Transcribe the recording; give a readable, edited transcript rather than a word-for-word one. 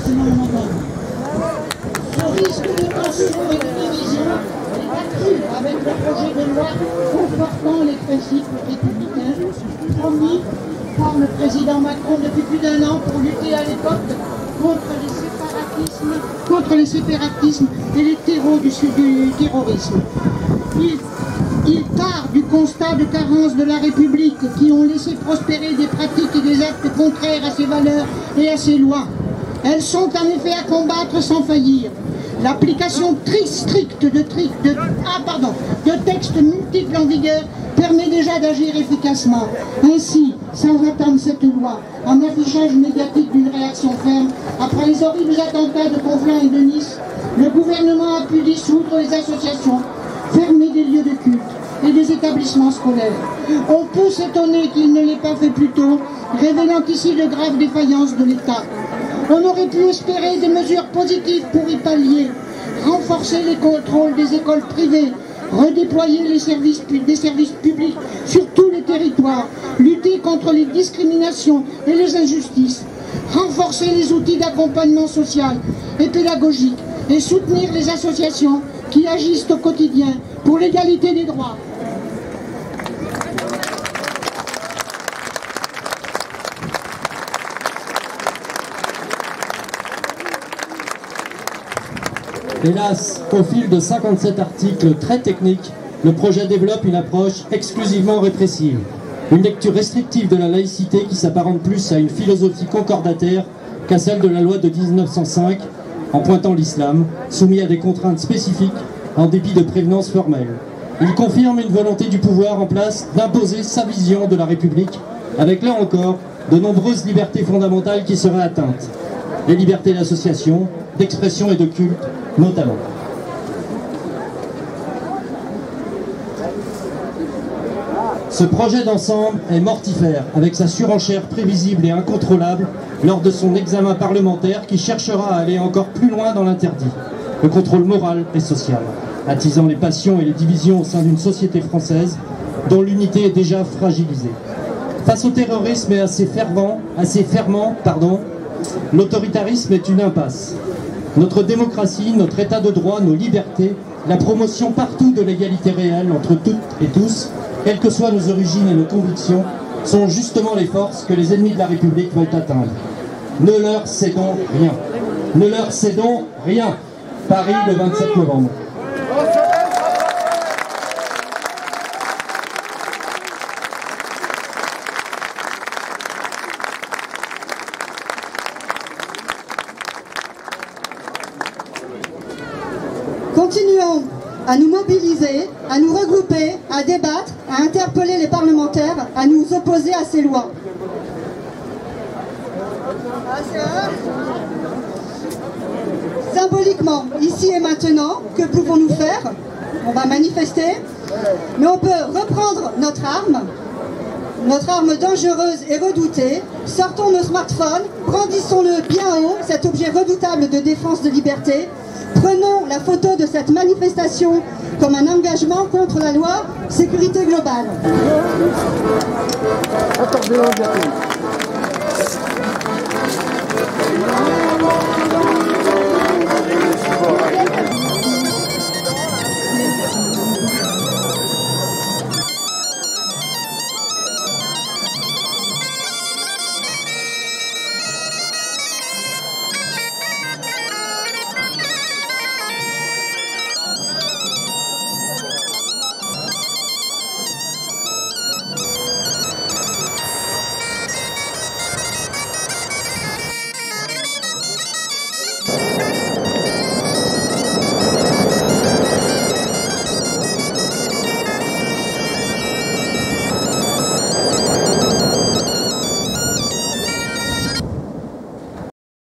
forcément en entendre. Ce risque de tension et de division est accru avec le projet de loi confortant les principes républicains promis par le président Macron depuis plus d'1 an pour lutter à l'époque contre les séparatismes et les terreaux du terrorisme. Il part du constat de carence de la République qui ont laissé prospérer des pratiques et des actes contraires à ses valeurs et à ses lois. Elles sont en effet à combattre sans faillir. L'application stricte de textes multiples en vigueur permet déjà d'agir efficacement. Ainsi, sans attendre cette loi, en affichage médiatique d'une réaction ferme, après les horribles attentats de Conflans et de Nice, le gouvernement a pu dissoudre les associations, fermer des lieux de culte et des établissements scolaires. On peut s'étonner qu'il ne l'ait pas fait plus tôt, révélant ici de graves défaillances de l'État. On aurait pu espérer des mesures positives pour y pallier, renforcer les contrôles des écoles privées, redéployer des services publics sur tous les territoires, lutter contre les discriminations et les injustices, renforcer les outils d'accompagnement social et pédagogique et soutenir les associations qui agissent au quotidien pour l'égalité des droits. Hélas, au fil de 57 articles très techniques, le projet développe une approche exclusivement répressive. Une lecture restrictive de la laïcité qui s'apparente plus à une philosophie concordataire qu'à celle de la loi de 1905, en pointant l'islam, soumis à des contraintes spécifiques en dépit de prévenances formelles. Il confirme une volonté du pouvoir en place d'imposer sa vision de la République, avec là encore de nombreuses libertés fondamentales qui seraient atteintes. Les libertés d'association, d'expression et de culte, notamment. Ce projet d'ensemble est mortifère, avec sa surenchère prévisible et incontrôlable lors de son examen parlementaire qui cherchera à aller encore plus loin dans l'interdit, le contrôle moral et social, attisant les passions et les divisions au sein d'une société française dont l'unité est déjà fragilisée. Face au terrorisme et à ses ferments, l'autoritarisme est une impasse. Notre démocratie, notre état de droit, nos libertés, la promotion partout de l'égalité réelle entre toutes et tous, quelles que soient nos origines et nos convictions, sont justement les forces que les ennemis de la République veulent atteindre. Ne leur cédons rien. Ne leur cédons rien. Paris, le 27 novembre. Continuons à nous mobiliser, à nous regrouper, à débattre, à interpeller les parlementaires, à nous opposer à ces lois. Symboliquement, ici et maintenant, que pouvons-nous faire? On va manifester, mais on peut reprendre notre arme dangereuse et redoutée. Sortons nos smartphones, brandissons-le bien haut, cet objet redoutable de défense de liberté. Prenons la photo de cette manifestation comme un engagement contre la loi sécurité globale.